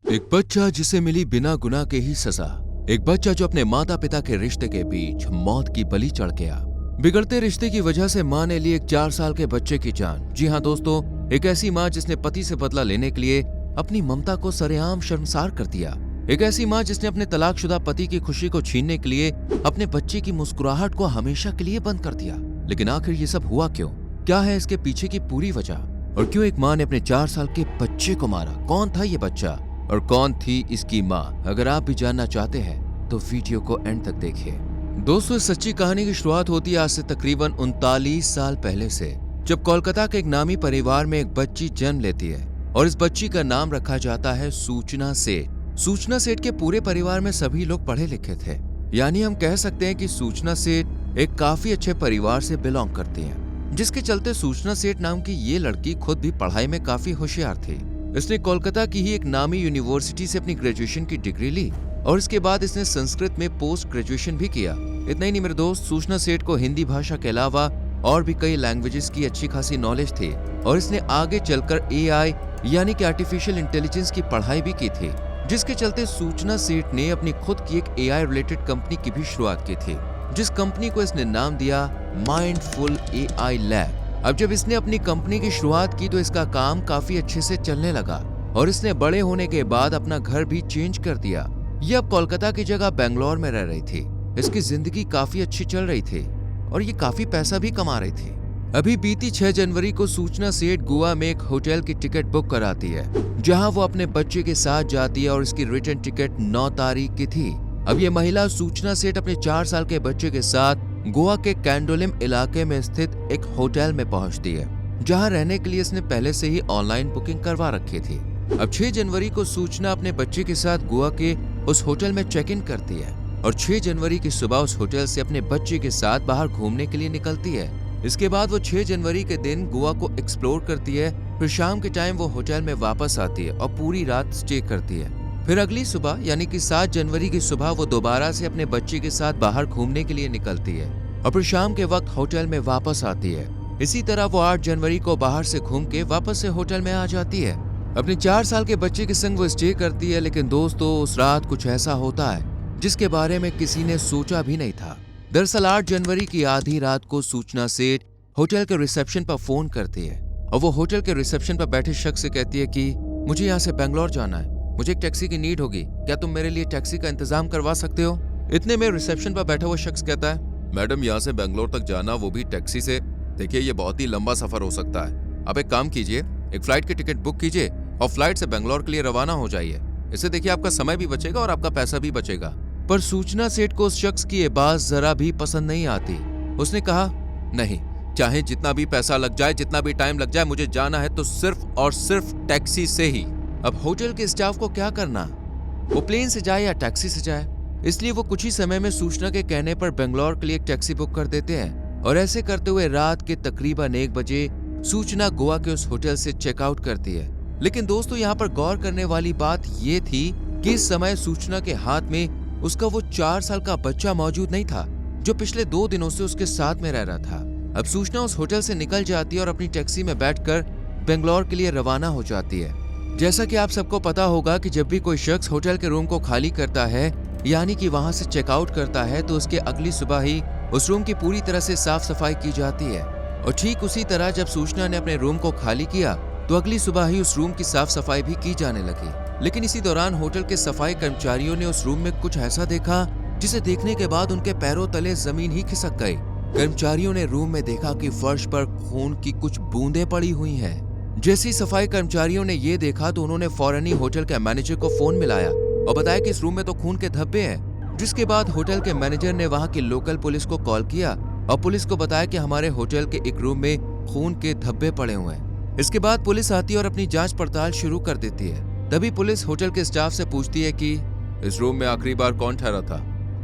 एक बच्चा जिसे मिली बिना गुनाह के ही सजा। एक बच्चा जो अपने माता पिता के रिश्ते के बीच मौत की बलि चढ़ गया। बिगड़ते रिश्ते की वजह से मां ने ली एक 4 साल के बच्चे की जान। जी हां दोस्तों, एक ऐसी मां जिसने पति से बदला लेने के लिए अपनी ममता को सरेआम शर्मसार कर दिया। एक ऐसी मां जिसने अपने तलाकशुदा पति की खुशी को छीनने के लिए अपने बच्चे की मुस्कुराहट को हमेशा के लिए बंद कर दिया। लेकिन आखिर ये सब हुआ क्यों? क्या है इसके पीछे की पूरी वजह? और क्यों एक मां ने अपने 4 साल के बच्चे को मारा? कौन था ये बच्चा और कौन थी इसकी मां? अगर आप भी जानना चाहते हैं तो वीडियो को एंड तक देखिए। दोस्तों, इस सच्ची कहानी की शुरुआत होती है आज से तकरीबन 39 साल पहले से, जब कोलकाता के एक नामी परिवार में एक बच्ची जन्म लेती है और इस बच्ची का नाम रखा जाता है सूचना सेठ। सूचना सेठ के पूरे परिवार में सभी लोग पढ़े लिखे थे, यानी हम कह सकते हैं कि सूचना सेठ एक काफी अच्छे परिवार से बिलोंग करती हैं, जिसके चलते सूचना सेठ नाम की ये लड़की खुद भी पढ़ाई में काफी होशियार थी। इसने कोलकाता की ही एक नामी यूनिवर्सिटी से अपनी ग्रेजुएशन की डिग्री ली और इसके बाद इसने संस्कृत में पोस्ट ग्रेजुएशन भी किया। इतना ही नहीं मेरे दोस्त, सूचना सेठ को हिंदी भाषा के अलावा और भी कई लैंग्वेजेस की अच्छी खासी नॉलेज थी और इसने आगे चलकर एआई यानी कि आर्टिफिशियल इंटेलिजेंस की पढ़ाई भी की थी, जिसके चलते सूचना सेठ ने अपनी खुद की एक एआई रिलेटेड कंपनी की भी शुरुआत की थी, जिस कंपनी को इसने नाम दिया माइंडफुल एआई लैब। अब जब इसने अपनी कंपनी की शुरुआत की तो इसका काम काफी अच्छे से चलने लगा और इसने बड़े होने के बाद अपना घर भी चेंज कर दिया। ये अब कोलकाता की जगह बेंगलोर में रह रही थी। इसकी जिंदगी काफी अच्छी चल रही थी और ये काफी पैसा भी कमा रही थी। अभी बीती 6 जनवरी को सूचना सेठ गोवा में एक होटल की टिकट बुक कराती है, जहां वो अपने बच्चे के साथ जाती है और इसकी रिटर्न टिकट 9 तारीख की थी। अब ये महिला सूचना सेठ अपने 4 साल के बच्चे के साथ गोवा के कैंडोलिम इलाके में स्थित एक होटल में पहुंचती है, जहां रहने के लिए इसने पहले से ही ऑनलाइन बुकिंग करवा रखी थी। अब 6 जनवरी को सूचना अपने बच्चे के साथ गोवा के उस होटल में चेक इन करती है और 6 जनवरी की सुबह उस होटल से अपने बच्चे के साथ बाहर घूमने के लिए निकलती है। इसके बाद वो 6 जनवरी के दिन गोवा को एक्सप्लोर करती है, फिर शाम के टाइम वो होटल में वापस आती है और पूरी रात स्टे करती है। फिर अगली सुबह यानी कि 7 जनवरी की सुबह वो दोबारा से अपने बच्चे के साथ बाहर घूमने के लिए निकलती है और फिर शाम के वक्त होटल में वापस आती है। इसी तरह वो 8 जनवरी को बाहर से घूम के वापस से होटल में आ जाती है। अपने 4 साल के बच्चे के संग वो स्टे करती है, लेकिन दोस्तों उस रात कुछ ऐसा होता है जिसके बारे में किसी ने सोचा भी नहीं था। दरअसल 8 जनवरी की आधी रात को सूचना सेठ होटल के रिसेप्शन पर फोन करती है और वो होटल के रिसेप्शन पर बैठे शख्स से कहती है कि मुझे यहाँ से बेंगलोर जाना है, मुझे एक टैक्सी की नीड होगी, क्या तुम मेरे लिए टैक्सी का इंतजाम करवा सकते हो? इतने में रिसेप्शन पर बैठा हुआ शख्स कहता है, मैडम यहाँ से बेंगलोर तक जाना, वो भी टैक्सी से, देखिए ये बहुत ही लंबा सफर हो सकता है। आप एक काम कीजिए, एक फ्लाइट की टिकट बुक कीजिए और फ्लाइट से बेंगलोर के लिए रवाना हो जाइए। इससे देखिए आपका समय भी बचेगा और आपका पैसा भी बचेगा। पर सूचना सेठ को उस शख्स की ये बात जरा भी पसंद नहीं आती। उसने कहा, नहीं, चाहे जितना भी पैसा लग जाए, जितना भी टाइम लग जाए, मुझे जाना है तो सिर्फ और सिर्फ टैक्सी से ही। अब होटल के स्टाफ को क्या करना, वो प्लेन से जाए या टैक्सी से जाए, इसलिए वो कुछ ही समय में सूचना के कहने पर बेंगलोर के लिए एक टैक्सी बुक कर देते हैं और ऐसे करते हुए रात के तकरीबन 1 बजे सूचना गोवा के उस होटल से चेकआउट करती है। लेकिन दोस्तों यहाँ पर गौर करने वाली बात ये थी कि इस समय सूचना के हाथ में उसका वो 4 साल का बच्चा मौजूद नहीं था, जो पिछले 2 दिनों से उसके साथ में रह रहा था। अब सूचना उस होटल से निकल जाती है और अपनी टैक्सी में बैठकर बेंगलोर के लिए रवाना हो जाती है। जैसा कि आप सबको पता होगा कि जब भी कोई शख्स होटल के रूम को खाली करता है यानी कि वहां से चेकआउट करता है तो उसके अगली सुबह ही उस रूम की पूरी तरह से साफ सफाई की जाती है। और ठीक उसी तरह जब सूचना ने अपने रूम को खाली किया तो अगली सुबह ही उस रूम की साफ सफाई भी की जाने लगी। लेकिन इसी दौरान होटल के सफाई कर्मचारियों ने उस रूम में कुछ ऐसा देखा जिसे देखने के बाद उनके पैरों तले जमीन ही खिसक गई। कर्मचारियों ने रूम में देखा कि फर्श पर खून की कुछ बूंदें पड़ी हुई हैं। जैसे ही सफाई कर्मचारियों ने ये देखा तो उन्होंने फौरन ही होटल के मैनेजर को फोन मिलाया और बताया कि इस रूम में तो खून के धब्बे हैं। जिसके बाद होटल के मैनेजर ने वहां की लोकल पुलिस को कॉल किया और पुलिस को बताया कि हमारे होटल के एक रूम में खून के धब्बे पड़े हुए हैं। इसके बाद पुलिस आती है और अपनी जांच पड़ताल शुरू कर देती है। तभी पुलिस होटल के स्टाफ से पूछती है कि इस रूम में आखिरी बार कौन ठहरा था?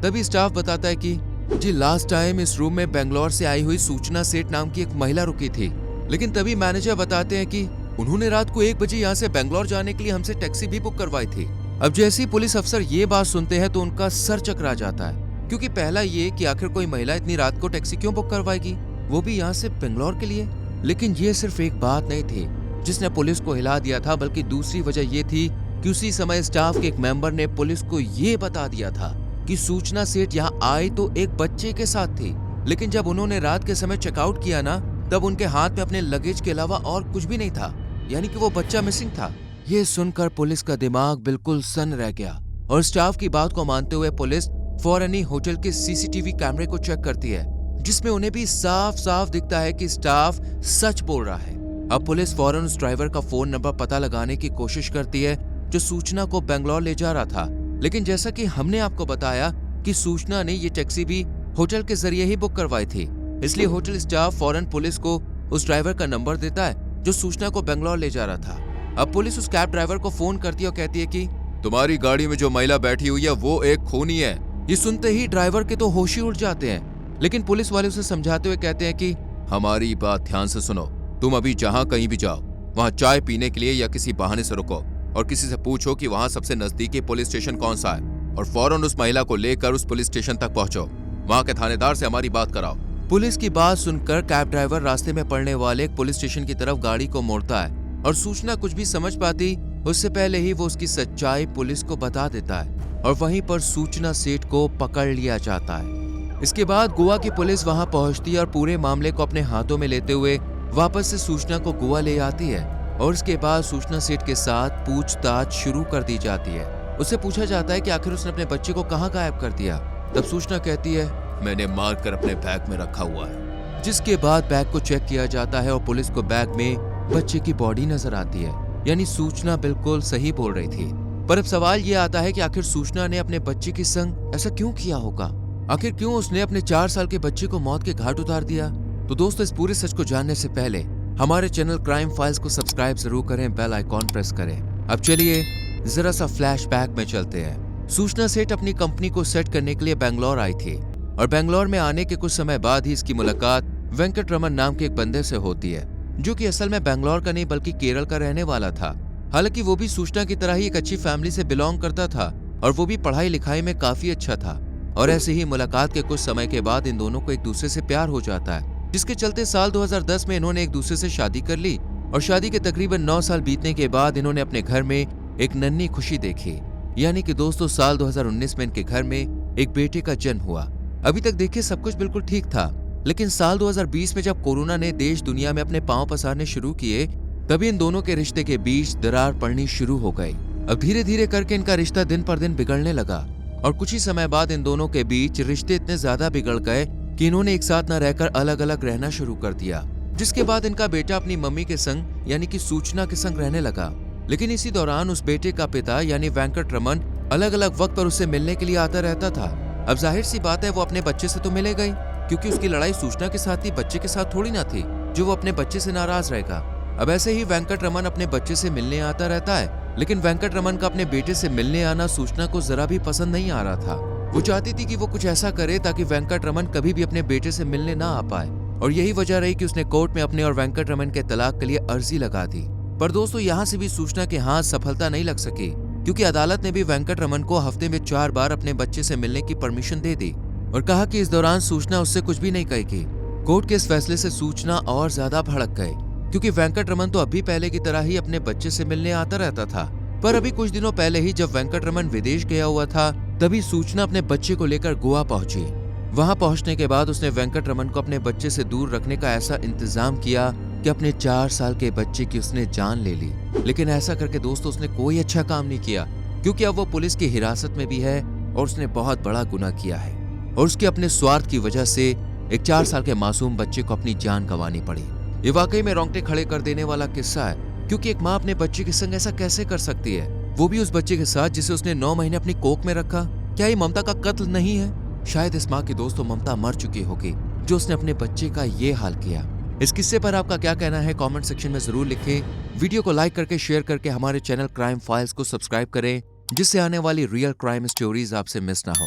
तभी स्टाफ बताता है कि जी लास्ट टाइम इस रूम में बेंगलोर से आई हुई सूचना सेठ नाम की एक महिला रुकी थी। लेकिन तभी मैनेजर बताते हैं कि उन्होंने रात को 1 बजे यहाँ से बेंगलोर जाने के लिए हमसे टैक्सी भी बुक करवाई थी। अब जैसे ही पुलिस अफसर ये बात सुनते हैं तो उनका सर चकरा जाता है, क्योंकि पहला ये कि आखिर कोई महिला इतनी रात को टैक्सी क्यों बुक करवाएगी, वो भी यहाँ से बेंगलोर के लिए। लेकिन ये सिर्फ एक बात नहीं थी जिसने पुलिस को हिला दिया था, बल्कि दूसरी वजह ये थी कि उसी समय स्टाफ के एक मेंबर ने पुलिस को ये बता दिया था कि सूचना सेठ यहाँ आए तो एक बच्चे के साथ थी, लेकिन जब उन्होंने रात के समय चेकआउट किया ना, तब उनके हाथ में अपने लगेज के अलावा और कुछ भी नहीं था, यानी कि वो बच्चा मिसिंग था। ये सुनकर पुलिस का दिमाग बिल्कुल सन्न रह गया और स्टाफ की बात को मानते हुए पुलिस फौरन ही होटल के सीसीटीवी कैमरे को चेक करती है, जिसमें उन्हें भी साफ साफ दिखता है कि स्टाफ सच बोल रहा है। अब पुलिस फौरन उस ड्राइवर का फोन नंबर पता लगाने की कोशिश करती है जो सूचना को बेंगलोर ले जा रहा था, लेकिन जैसा कि हमने आपको बताया कि सूचना ने ये टैक्सी भी होटल के जरिए ही बुक करवाई थी, इसलिए होटल स्टाफ फौरन पुलिस को उस ड्राइवर का नंबर देता है जो सूचना को बेंगलोर ले जा रहा था। अब पुलिस उस कैब ड्राइवर को फोन करती है और कहती है कि तुम्हारी गाड़ी में जो महिला बैठी हुई है वो एक खूनी है। ये सुनते ही ड्राइवर के तो होश ही उड़ जाते हैं, लेकिन पुलिस वाले उसे समझाते हुए कहते हैं कि हमारी बात ध्यान से सुनो, तुम अभी जहां कहीं भी जाओ वहां चाय पीने के लिए या किसी बहाने से रुको और किसी से पूछो कि वहां सबसे नजदीकी पुलिस स्टेशन कौन सा है और फौरन उस महिला को लेकर उस पुलिस स्टेशन तक पहुंचो, वहां के थानेदार से हमारी बात कराओ। पुलिस की बात सुनकर कैब ड्राइवर रास्ते में पड़ने वाले एक पुलिस स्टेशन की तरफ गाड़ी को मोड़ता है और सूचना कुछ भी समझ पाती उससे पहले ही वो उसकी सच्चाई पुलिस को बता देता है और वहीं पर सूचना सेठ को पकड़ लिया जाता है। इसके बाद गोवा की पुलिस वहां पहुंचती है और पूरे मामले को अपने हाथों में लेते हुए वापस से सूचना को गोवा ले आती है और इसके बाद सूचना सेठ के साथ पूछताछ शुरू कर दी जाती है। उससे पूछा जाता है कि आखिर उसने अपने बच्चे को कहाँ गायब कर दिया। तब सूचना कहती है मैंने मार कर अपने बैग में रखा हुआ है, जिसके बाद बैग को चेक किया जाता है और पुलिस को बैग में बच्चे की बॉडी नजर आती है, यानी सूचना बिल्कुल सही बोल रही थी। पर अब सवाल ये आता है कि आखिर सूचना ने अपने बच्चे के संग ऐसा क्यों किया होगा, आखिर क्यों उसने अपने 4 साल के बच्चे को मौत के घाट उतार दिया। तो दोस्तों, इस पूरे सच को जानने से पहले हमारे चैनल क्राइम फाइल्स को सब्सक्राइब जरूर करें, बेल आइकॉन प्रेस करें। अब चलिए जरा सा फ्लैशबैक में चलते हैं। सूचना सेठ अपनी कंपनी को सेट करने के लिए बेंगलोर आई थी और बेंगलोर में आने के कुछ समय बाद ही इसकी मुलाकात वेंकट रमन नाम के एक बंदे से होती है, जो कि असल में बेंगलोर का नहीं बल्कि केरल का रहने वाला था। हालांकि वो भी सूचना की तरह ही एक अच्छी फैमिली से बिलोंग करता था और वो भी पढ़ाई लिखाई में काफी अच्छा था। और ऐसे ही मुलाकात के कुछ समय के बाद इन दोनों को एक दूसरे से प्यार हो जाता है, जिसके चलते साल 2010 में इन्होंने एक दूसरे से शादी कर ली और शादी के तकरीबन 9 साल बीतने के बाद इन्होंने अपने घर में एक नन्ही खुशी देखी, यानी कि दोस्तों साल 2019 में इनके घर में एक बेटे का जन्म हुआ। अभी तक देखिए सब कुछ बिल्कुल ठीक था, लेकिन साल 2020 में जब कोरोना ने देश दुनिया में अपने पांव पसारने शुरू किए, तभी इन दोनों के रिश्ते के बीच दरार पड़नी शुरू हो गई। अब धीरे धीरे करके इनका रिश्ता दिन पर दिन बिगड़ने लगा और कुछ ही समय बाद इन दोनों के बीच रिश्ते इतने ज्यादा बिगड़ गए कि इन्होंने एक साथ न रहकर अलग अलग रहना शुरू कर दिया, जिसके बाद इनका बेटा अपनी मम्मी के संग यानी कि सूचना के संग रहने लगा। लेकिन इसी दौरान उस बेटे का पिता यानी वेंकट रमन अलग अलग वक्त पर उससे मिलने के लिए आता रहता था। अब जाहिर सी बात है वो अपने बच्चे से तो मिलेगा ही, क्योंकि उसकी लड़ाई सूचना के साथ थी, बच्चे के साथ थोड़ी ना थी जो वो अपने बच्चे से नाराज रहेगा। अब ऐसे ही वेंकट रमन अपने बच्चे से मिलने आता रहता है, लेकिन वेंकट रमन का अपने बेटे से मिलने आना सूचना को जरा भी पसंद नहीं आ रहा था। वो चाहती थी कि वो कुछ ऐसा करे ताकि वेंकट रमन कभी भी अपने बेटे से मिलने ना आ पाए, और यही वजह रही कि उसने कोर्ट में अपने और वेंकट रमन के तलाक के लिए अर्जी लगा दी। पर दोस्तों यहाँ से भी सूचना के हाथ सफलता नहीं लग सकी, क्योंकि अदालत ने भी वेंकट रमन को हफ्ते में 4 बार अपने बच्चे से मिलने की परमिशन दे दी और कहा कि इस दौरान सूचना उससे कुछ भी नहीं कहेगी। कोर्ट के इस फैसले से सूचना और ज्यादा भड़क गए, क्योंकि वेंकट रमन तो अभी पहले की तरह ही अपने बच्चे से मिलने आता रहता था। पर अभी कुछ दिनों पहले ही जब वेंकट रमन विदेश गया हुआ था, तभी सूचना अपने बच्चे को लेकर गोवा पहुंची। वहां पहुंचने के बाद उसने वेंकट रमन को अपने बच्चे से दूर रखने का ऐसा इंतजाम किया कि अपने 4 साल के बच्चे की उसने जान ले ली। लेकिन ऐसा करके दोस्तों उसने कोई अच्छा काम नहीं किया, क्योंकि अब वो पुलिस की हिरासत में भी है और उसने बहुत बड़ा गुनाह किया है और उसके अपने स्वार्थ की वजह से एक 4 साल के मासूम बच्चे को अपनी जान गंवानी पड़ी। ये वाकई में रोंगटे खड़े कर देने वाला किस्सा है, क्योंकि एक माँ अपने बच्चे के संग ऐसा कैसे कर सकती है, वो भी उस बच्चे के साथ जिसे उसने 9 महीने अपनी कोख में रखा। क्या ये ममता का कत्ल नहीं है? शायद इस माँ की दोस्तों ममता मर चुकी होगी जो उसने अपने बच्चे का ये हाल किया। इस किस्से पर आपका क्या कहना है कमेंट सेक्शन में जरूर लिखें। वीडियो को लाइक करके शेयर करके हमारे चैनल क्राइम फाइल्स को सब्सक्राइब करें, जिससे आने वाली रियल क्राइम स्टोरीज आपसे मिस ना हो।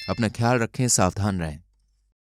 अपना ख्याल रखें, सावधान रहें।